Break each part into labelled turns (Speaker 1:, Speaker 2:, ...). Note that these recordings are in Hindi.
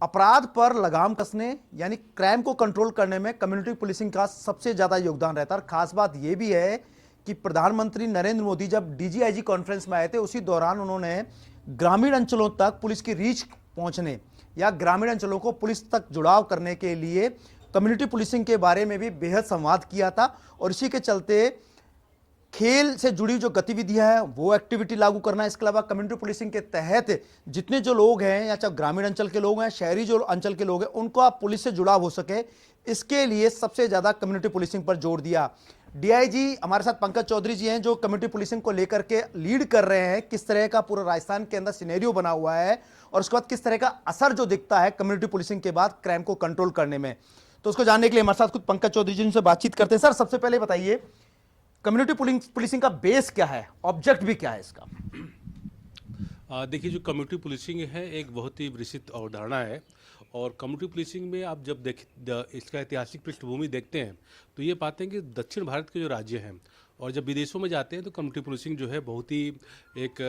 Speaker 1: अपराध पर लगाम कसने यानी क्राइम को कंट्रोल करने में कम्युनिटी पुलिसिंग का सबसे ज्यादा योगदान रहता है। और खास बात यह भी है कि प्रधानमंत्री नरेंद्र मोदी जब डीजीआईजी कॉन्फ्रेंस में आए थे, उसी दौरान उन्होंने ग्रामीण अंचलों तक पुलिस की रीच पहुंचने या ग्रामीण अंचलों को पुलिस तक जुड़ाव करने के लिए कम्युनिटी पुलिसिंग के बारे में भी बेहद संवाद किया था। और इसी के चलते खेल से जुड़ी जो गतिविधियां हैं वो एक्टिविटी लागू करना, इसके अलावा कम्युनिटी पुलिसिंग के तहत जितने जो लोग हैं या चाहे ग्रामीण अंचल के लोग हैं, शहरी जो अंचल के लोग हैं, उनको आप पुलिस से जुड़ाव हो सके, इसके लिए सबसे ज्यादा कम्युनिटी पुलिसिंग पर जोर दिया। डीआईजी हमारे साथ पंकज चौधरी जी हैं जो कम्युनिटी पुलिसिंग को लेकर के लीड कर रहे हैं। किस तरह का पूरा राजस्थान के अंदर सिनेरियो बना हुआ है और उसके बाद किस तरह का असर जो दिखता है कम्युनिटी पुलिसिंग के बाद क्राइम को कंट्रोल करने में, तो उसको जानने के लिए हमारे साथ खुद पंकज चौधरी जी से बातचीत करते हैं। सर, सबसे पहले बताइए कम्युनिटी पुलिसिंग का बेस क्या है, ऑब्जेक्ट भी क्या है इसका?
Speaker 2: देखिए, जो कम्युनिटी पुलिसिंग है एक बहुत ही विस्तृत अवधारणा है। और कम्युनिटी पुलिसिंग में आप जब इसका ऐतिहासिक पृष्ठभूमि देखते हैं तो ये पाते हैं कि दक्षिण भारत के जो राज्य हैं और जब विदेशों में जाते हैं तो कम्युनिटी पुलिसिंग जो है बहुत ही एक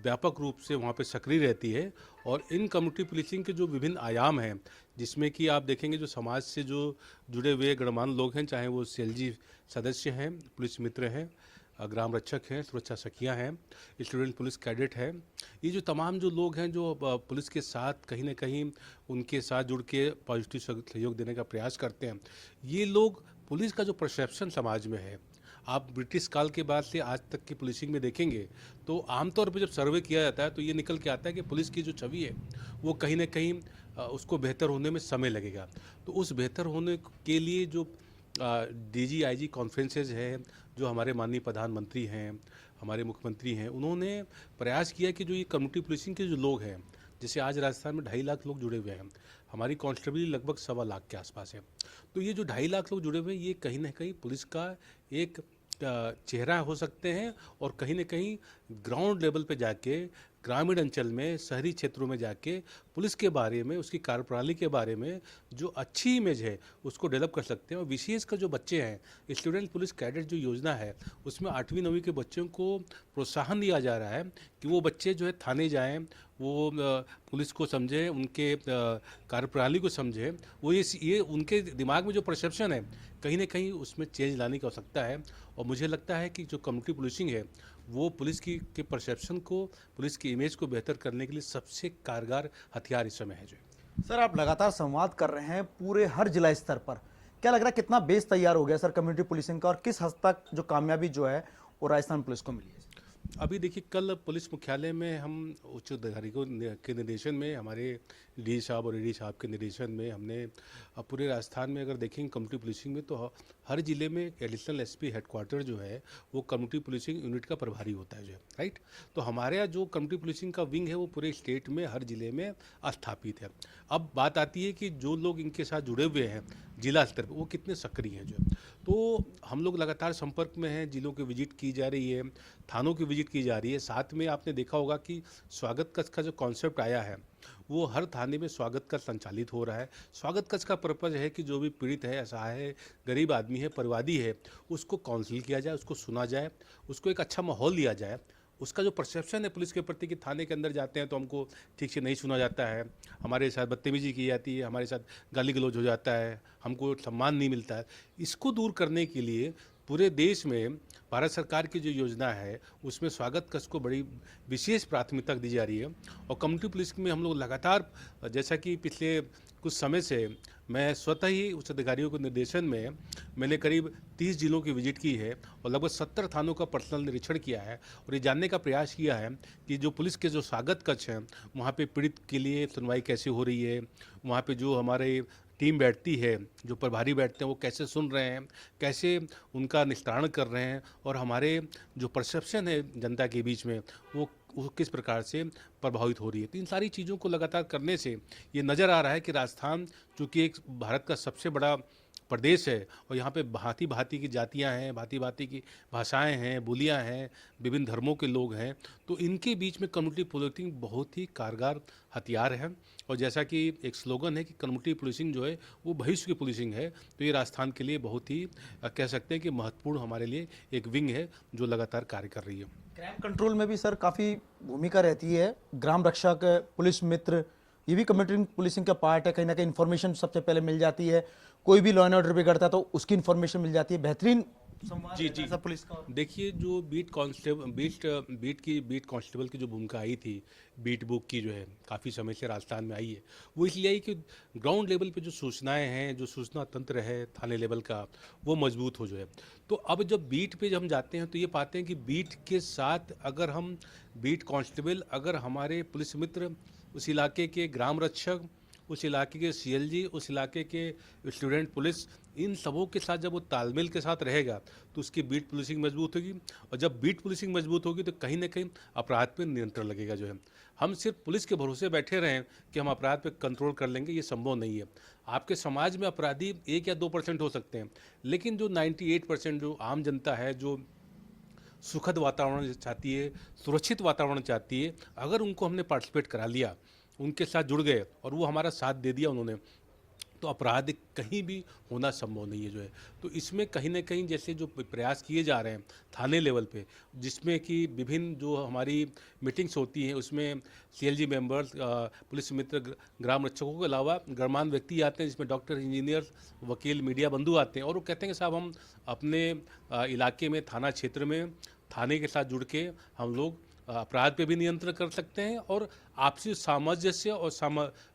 Speaker 2: व्यापक रूप से वहाँ पे सक्रिय रहती है। और इन कम्युनिटी पुलिसिंग के जो विभिन्न आयाम हैं, जिसमें कि आप देखेंगे जो समाज से जो जुड़े हुए गणमान्य लोग हैं, चाहे वो सीएलजी सदस्य हैं, पुलिस मित्र हैं, ग्राम रक्षक हैं, सुरक्षा सखियाँ हैं, स्टूडेंट पुलिस कैडेट हैं, ये जो तमाम जो लोग हैं जो पुलिस के साथ कहीं ना कहीं उनके साथ जुड़ के पॉजिटिव सहयोग देने का प्रयास करते हैं। ये लोग पुलिस का जो परसेप्शन समाज में है, आप ब्रिटिश काल के बाद से आज तक की पुलिसिंग में देखेंगे तो आमतौर पर जब सर्वे किया जाता है तो ये निकल के आता है कि पुलिस की जो छवि है वो कहीं ना कहीं उसको बेहतर होने में समय लगेगा। तो उस बेहतर होने के लिए जो डीजीआईजी कॉन्फ्रेंसेज है, जो हमारे माननीय प्रधानमंत्री हैं, हमारे मुख्यमंत्री हैं, उन्होंने प्रयास किया कि जो ये कम्युनिटी पुलिसिंग के जो लोग हैं, जैसे आज राजस्थान में 2.5 लाख लोग जुड़े हुए हैं, हमारी कांस्टेबल लगभग 1.25 लाख के आसपास है। तो ये जो 2.5 लाख लोग जुड़े हुए हैं, ये कहीं ना कहीं पुलिस का एक चेहरा हो सकते हैं। और कहीं ना कहीं ग्राउंड लेवल पे जाके, ग्रामीण अंचल में, शहरी क्षेत्रों में जाके पुलिस के बारे में, उसकी कार्यप्रणाली के बारे में जो अच्छी इमेज है उसको डेवलप कर सकते हैं। और विशेषकर जो बच्चे हैं, स्टूडेंट पुलिस कैडेट जो योजना है उसमें 8वीं 9वीं के बच्चों को प्रोत्साहन दिया जा रहा है कि वो बच्चे जो है थाने जाएं, वो पुलिस को समझें, उनके कार्यप्रणाली को समझें, वो ये उनके दिमाग में जो परसेप्शन है कहीं ना कहीं उसमें चेंज लाने की आवश्यकता है। और मुझे लगता है कि जो कम्युनिटी पुलिसिंग है वो पुलिस की के परसेप्शन को, पुलिस की इमेज को बेहतर करने के लिए सबसे कारगर हथियार इस समय है। जो
Speaker 1: सर, आप लगातार संवाद कर रहे हैं पूरे हर जिला स्तर पर, क्या लग रहा है कितना बेस तैयार हो गया सर कम्युनिटी पुलिसिंग का और किस हद तक जो कामयाबी जो है वो राजस्थान पुलिस को मिली है?
Speaker 2: अभी देखिए, कल पुलिस मुख्यालय में हम उच्च अधिकारियों के निर्देशन में, हमारे डी साहब और एडी साहब के निर्देशन में, हमने पूरे राजस्थान में अगर देखेंगे कम्युनिटी पुलिसिंग में तो हर जिले में एडिशनल एसपी हेडक्वार्टर जो है वो कम्युनिटी पुलिसिंग यूनिट का प्रभारी होता है, जो है राइट। तो हमारे यहाँ जो कम्युनिटी पुलिसिंग का विंग है वो पूरे स्टेट में हर जिले में स्थापित है। अब बात आती है कि जो लोग इनके साथ जुड़े हुए हैं जिला स्तर पर वो कितने सक्रिय हैं। जो तो हम लोग लगातार संपर्क में हैं, जिलों की विजिट की जा रही है, थानों की विजिट की जा रही है। साथ में आपने देखा होगा कि स्वागत कक्ष का जो कॉन्सेप्ट आया है वो हर थाने में स्वागत कक्ष संचालित हो रहा है। स्वागत कक्ष का पर्पज़ है कि जो भी पीड़ित है, असहाय है, गरीब आदमी है, परिवादी है, उसको काउंसिल किया जाए, उसको सुना जाए, उसको एक अच्छा माहौल दिया जाए। उसका जो परसेप्शन है पुलिस के प्रति कि थाने के अंदर जाते हैं तो हमको ठीक से नहीं सुना जाता है, हमारे साथ बदतमीजी की जाती है, हमारे साथ गाली गलौज हो जाता है, हमको सम्मान नहीं मिलता है, इसको दूर करने के लिए पूरे देश में भारत सरकार की जो योजना है उसमें स्वागत कक्ष को बड़ी विशेष प्राथमिकता दी जा रही है। और कम्युनिटी पुलिस में हम लोग लगातार, जैसा कि पिछले कुछ समय से मैं स्वतः ही उच्च अधिकारियों के निर्देशन में मैंने करीब 30 जिलों की विजिट की है और लगभग 70 थानों का पर्सनल निरीक्षण किया है और ये जानने का प्रयास किया है कि जो पुलिस के जो स्वागत कक्ष हैं वहाँ पे पीड़ित के लिए सुनवाई कैसे हो रही है, वहाँ पे जो हमारे टीम बैठती है, जो प्रभारी बैठते हैं वो कैसे सुन रहे हैं, कैसे उनका निस्तारण कर रहे हैं, और हमारे जो परसेप्शन है जनता के बीच में वो किस प्रकार से प्रभावित हो रही है। तो इन सारी चीज़ों को लगातार करने से ये नज़र आ रहा है कि राजस्थान चूँकि एक भारत का सबसे बड़ा प्रदेश है और यहाँ पे भांति भांति की जातियाँ हैं, भांति भांति की भाषाएं हैं, बोलियाँ हैं, विभिन्न धर्मों के लोग हैं, तो इनके बीच में कम्युनिटी पुलिसिंग बहुत ही कारगर हथियार है। और जैसा कि एक स्लोगन है कि कम्युनिटी पुलिसिंग जो है वो भविष्य की पुलिसिंग है, तो ये राजस्थान के लिए बहुत ही कह सकते हैं कि महत्वपूर्ण हमारे लिए एक विंग है जो लगातार कार्य कर रही है।
Speaker 1: क्राइम कंट्रोल में भी सर काफ़ी भूमिका रहती है, ग्राम रक्षक, पुलिस मित्र, ये भी कम्युनिटी पुलिसिंग का पार्ट है, कहीं ना कहीं इन्फॉर्मेशन सबसे पहले मिल जाती है, कोई भी लॉ एंड ऑर्डर बिगड़ता है तो उसकी इन्फॉर्मेशन मिल जाती है। बेहतरीन संवाद
Speaker 2: जी
Speaker 1: रहता
Speaker 2: जी
Speaker 1: है सब पुलिस का।
Speaker 2: देखिए, जो बीट कांस्टेबल की जो भूमिका आई थी, बीट बुक की जो है काफ़ी समय से राजस्थान में आई है, वो इसलिए आई कि ग्राउंड लेवल पे जो सूचनाएं हैं, जो सूचना तंत्र है थाने लेवल का, वो मजबूत हो जो है। तो अब जब बीट पे जब हम जाते हैं तो ये पाते हैं कि बीट के साथ अगर हम बीट कांस्टेबल, अगर हमारे पुलिस मित्र, उस इलाके के ग्राम रक्षक, उस इलाके के सीएलजी, उस इलाके के स्टूडेंट पुलिस, इन सबों के साथ जब वो तालमेल के साथ रहेगा तो उसकी बीट पुलिसिंग मजबूत होगी। और जब बीट पुलिसिंग मजबूत होगी तो कहीं ना कहीं अपराध पे नियंत्रण लगेगा जो है। हम सिर्फ पुलिस के भरोसे बैठे रहें कि हम अपराध पे कंट्रोल कर लेंगे, ये संभव नहीं है। आपके समाज में अपराधी 1 या 2% हो सकते हैं, लेकिन जो 98% जो आम जनता है, जो सुखद वातावरण चाहती है, सुरक्षित वातावरण चाहती है, अगर उनको हमने पार्टिसिपेट करा लिया, उनके साथ जुड़ गए और वो हमारा साथ दे दिया उन्होंने, तो अपराध कहीं भी होना संभव नहीं है जो है। तो इसमें कहीं न कहीं जैसे जो प्रयास किए जा रहे हैं थाने लेवल पे, जिसमें कि विभिन्न जो हमारी मीटिंग्स होती हैं उसमें सीएलजी मेंबर्स, पुलिस मित्र, ग्राम रक्षकों के अलावा गणमान्य व्यक्ति आते हैं, जिसमें डॉक्टर, इंजीनियर, वकील, मीडिया बंधु आते हैं और वो कहते हैं कि साहब हम अपने इलाके में, थाना क्षेत्र में, थाने के साथ जुड़ के हम लोग अपराध पे भी नियंत्रण कर सकते हैं और आपसी सामंजस्य और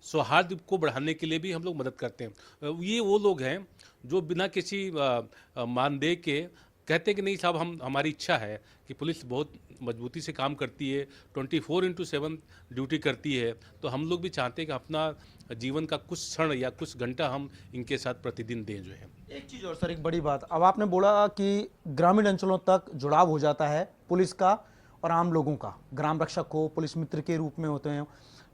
Speaker 2: सौहार्द को बढ़ाने के लिए भी हम लोग मदद करते हैं। ये वो लोग हैं जो बिना किसी मानदेय के कहते हैं कि नहीं साहब, हम हमारी इच्छा है कि पुलिस बहुत मजबूती से काम करती है, 24/7 ड्यूटी करती है, तो हम लोग भी चाहते हैं कि अपना जीवन का कुछ क्षण या कुछ घंटा हम इनके साथ प्रतिदिन दें जो है।
Speaker 1: एक चीज और सर, एक बड़ी बात, अब आपने बोला कि ग्रामीण अंचलों तक जुड़ाव हो जाता है पुलिस का और आम लोगों का, ग्राम रक्षक हो, पुलिस मित्र के रूप में होते हैं,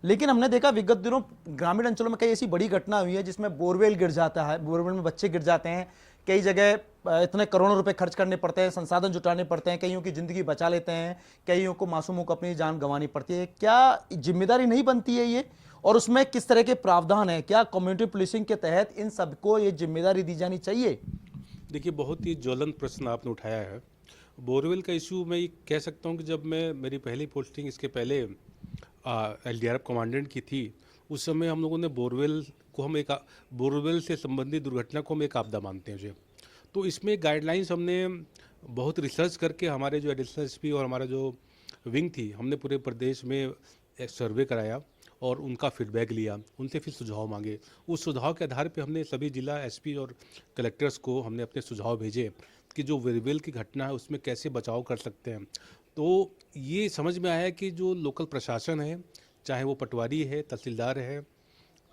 Speaker 1: लेकिन हमने देखा विगत दिनों ग्रामीण अंचलों में कई ऐसी बड़ी घटना हुई है जिसमें बोरवेल गिर जाता है, बोरवेल में बच्चे गिर जाते हैं, कई जगह इतने करोड़ों रुपए खर्च करने पड़ते हैं, संसाधन जुटाने पड़ते हैं, कईयों की जिंदगी बचा लेते हैं, कईयों को, मासूमों को अपनी जान गंवानी पड़ती है। क्या जिम्मेदारी नहीं बनती है ये, और उसमें किस तरह के प्रावधान है? क्या कम्युनिटी पुलिसिंग के तहत इन सबको ये जिम्मेदारी दी जानी चाहिए?
Speaker 2: देखिए, बहुत ही ज्वलंत प्रश्न आपने उठाया है। बोरवेल का इशू मैं ये कह सकता हूँ कि जब मैं, मेरी पहली पोस्टिंग इसके पहले एलडीआरएफ कमांडेंट की थी, उस समय हम लोगों ने बोरवेल को, हम एक बोरवेल से संबंधित दुर्घटना को हम एक आपदा मानते हैं जो। तो इसमें गाइडलाइंस हमने बहुत रिसर्च करके, हमारे जो एडिशनल एसपी और हमारा जो विंग थी, हमने पूरे प्रदेश में एक सर्वे कराया और उनका फीडबैक लिया, उनसे फिर सुझाव मांगे। उस सुझाव के आधार पे हमने सभी जिला एसपी और कलेक्टर्स को हमने अपने सुझाव भेजे कि जो बोरवेल की घटना है उसमें कैसे बचाव कर सकते हैं। तो ये समझ में आया कि जो लोकल प्रशासन है, चाहे वो पटवारी है, तहसीलदार है,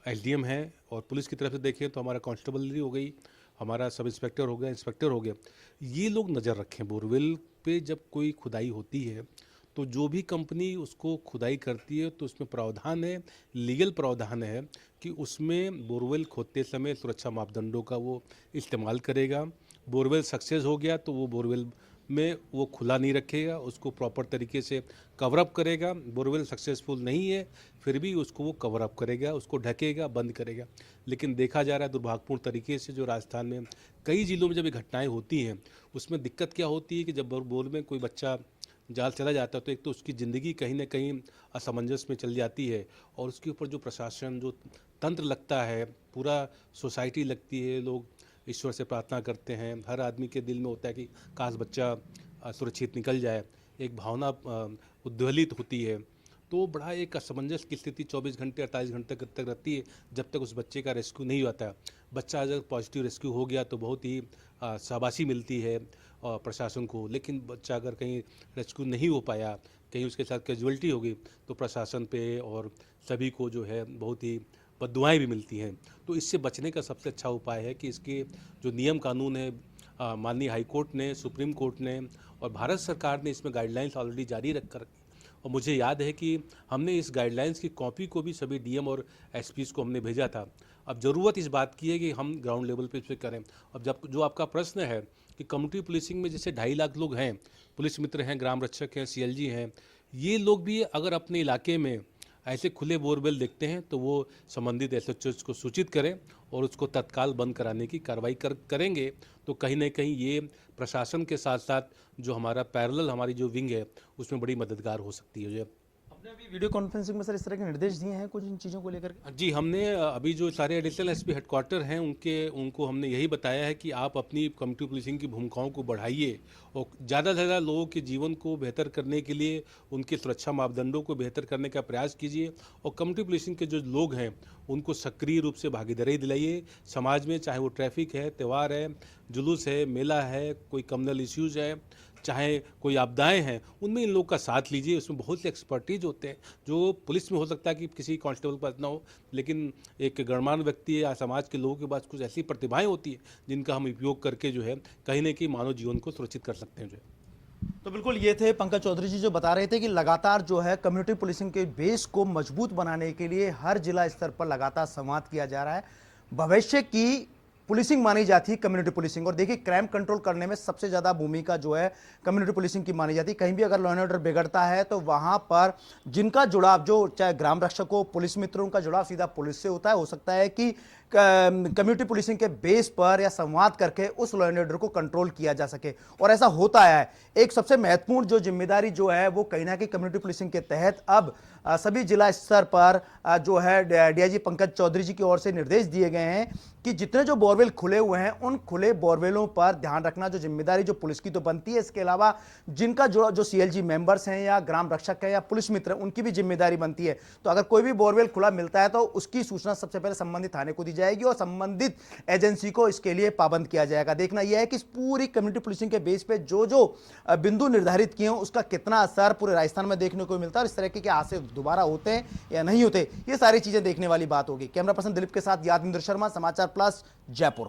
Speaker 2: एसडीएम है, और पुलिस की तरफ से देखें तो हमारा कांस्टेबलरी हो गई, हमारा सब इंस्पेक्टर हो गया, इंस्पेक्टर हो गया, ये लोग नज़र रखें बोरवेल पे। जब कोई खुदाई होती है तो जो भी कंपनी उसको खुदाई करती है तो उसमें प्रावधान है, लीगल प्रावधान है कि उसमें बोरवेल खोदते समय सुरक्षा मापदंडों का वो इस्तेमाल करेगा। बोरवेल सक्सेस हो गया तो वो बोरवेल में वो खुला नहीं रखेगा, उसको प्रॉपर तरीके से कवर अप करेगा। बोरवेल सक्सेसफुल नहीं है फिर भी उसको वो कवर अप करेगा, उसको ढकेगा, बंद करेगा। लेकिन देखा जा रहा है दुर्भाग्यपूर्ण तरीके से, जो राजस्थान में कई जिलों में जब ये घटनाएं होती हैं, उसमें दिक्कत क्या होती है कि जब बोर में कोई बच्चा जाल चला जाता है तो एक तो उसकी ज़िंदगी कहीं ना कहीं असमंजस में चल जाती है, और उसके ऊपर जो प्रशासन, जो तंत्र लगता है, पूरा सोसाइटी लगती है, लोग ईश्वर से प्रार्थना करते हैं, हर आदमी के दिल में होता है कि काश बच्चा सुरक्षित निकल जाए, एक भावना उद्वेलित होती है। तो बड़ा एक असमंजस की स्थिति 24 घंटे 48 घंटे तक रहती है जब तक उस बच्चे का रेस्क्यू नहीं होता। बच्चा अगर पॉजिटिव रेस्क्यू हो गया तो बहुत ही शाबाशी मिलती है प्रशासन को, लेकिन बच्चा अगर कहीं रेस्क्यू नहीं हो पाया, कहीं उसके साथ कैजुअलिटी हो गई, तो प्रशासन पे और सभी को जो है बहुत ही बद्दुआएं भी मिलती हैं। तो इससे बचने का सबसे अच्छा उपाय है कि इसके जो नियम कानून है, माननीय हाई कोर्ट ने, सुप्रीम कोर्ट ने और भारत सरकार ने इसमें गाइडलाइंस ऑलरेडी जारी रख कर, और मुझे याद है कि हमने इस गाइडलाइंस की कॉपी को भी सभी डीएम और एसपीज को हमने भेजा था। अब ज़रूरत इस बात की है कि हम ग्राउंड लेवल पे इस पर करें। अब जब जो आपका प्रश्न है कि कम्युनिटी पुलिसिंग में जैसे 2.5 लाख लोग हैं, पुलिस मित्र हैं, ग्राम रक्षक हैं, सीएलजी हैं, ये लोग भी अगर अपने इलाके में ऐसे खुले बोरवेल देखते हैं तो वो संबंधित एसएचओ को सूचित करें और उसको तत्काल बंद कराने की कार्रवाई करेंगे। तो कहीं ना कहीं ये प्रशासन के साथ साथ जो हमारा पैरेलल हमारी जो विंग है उसमें बड़ी मददगार हो सकती है।
Speaker 1: आपने अभी वीडियो कॉन्फ्रेंसिंग में सर इस तरह के निर्देश दिए हैं कुछ इन चीज़ों को लेकर के?
Speaker 2: जी, हमने अभी जो सारे एडिशनल एसपी हेडक्वार्टर हैं उनको हमने यही बताया है कि आप अपनी कम्युनिटी पुलिसिंग की भूमिकाओं को बढ़ाइए और ज़्यादा से ज़्यादा लोगों के जीवन को बेहतर करने के लिए उनके सुरक्षा मापदंडों को बेहतर करने का प्रयास कीजिए और कम्युनिटी पुलिसिंग के जो लोग हैं उनको सक्रिय रूप से भागीदारी दिलाइए समाज में, चाहे वो ट्रैफिक है, त्यौहार है, जुलूस है, मेला है, कोई कम्युनल इश्यूज़ है, चाहे कोई आपदाएं हैं, उनमें इन लोगों का साथ लीजिए। उसमें बहुत से एक्सपर्टीज होते हैं जो पुलिस में हो सकता है कि किसी कांस्टेबल के पास ना हो, लेकिन एक गणमान्य व्यक्ति या समाज के लोगों के पास कुछ ऐसी प्रतिभाएं होती हैं जिनका हम उपयोग करके जो है कहीं ना कहीं मानव जीवन को सुरक्षित कर सकते हैं जो है।
Speaker 1: तो बिल्कुल ये थे पंकज चौधरी जी जो बता रहे थे कि लगातार जो है कम्युनिटी पुलिसिंग के बेस को मजबूत बनाने के लिए हर जिला स्तर पर लगातार संवाद किया जा रहा है। भविष्य की पुलिसिंग मानी जाती है कम्युनिटी पुलिसिंग, और देखिए क्राइम कंट्रोल करने में सबसे ज़्यादा भूमिका जो है कम्युनिटी पुलिसिंग की मानी जाती है। कहीं भी अगर लॉ एंड ऑर्डर बिगड़ता है तो वहाँ पर जिनका जुड़ाव, जो चाहे ग्राम रक्षक हो, पुलिस मित्रों का जुड़ाव सीधा पुलिस से होता है। हो सकता है कि कम्युनिटी पुलिसिंग के बेस पर या संवाद करके उस लॉ एंड ऑर्डर को कंट्रोल किया जा सके, और ऐसा होता है। एक सबसे महत्वपूर्ण जो जिम्मेदारी जो है वो कहीं ना कहीं कम्युनिटी पुलिसिंग के तहत अब सभी जिला स्तर पर जो है डीआईजी पंकज चौधरी जी की ओर से निर्देश दिए गए हैं कि जितने जो बोरवेल खुले हुए हैं उन खुले बोरवेलों पर ध्यान रखना जो जिम्मेदारी जो पुलिस की तो बनती है, इसके अलावा जिनका जो सीएलजी मेंबर्स हैं या ग्राम रक्षक है या पुलिस मित्र, उनकी भी जिम्मेदारी बनती है। तो अगर कोई भी बोरवेल खुला मिलता है तो उसकी सूचना सबसे पहले संबंधित थाने को दी जाएगी और संबंधित एजेंसी को इसके लिए पाबंद किया जाएगा। देखना यह है कि इस पूरी कम्युनिटी पुलिसिंग के बेस पे जो जो बिंदु निर्धारित किए हों उसका कितना असर पूरे राजस्थान में देखने को मिलता है और इस तरह के हादसे दोबारा होते हैं या नहीं होते, ये सारी चीजें देखने वाली बात होगी। कैमरा पर्सन दिलीप के साथ यादविंद्र शर्मा, समाचार प्लस, जयपुर।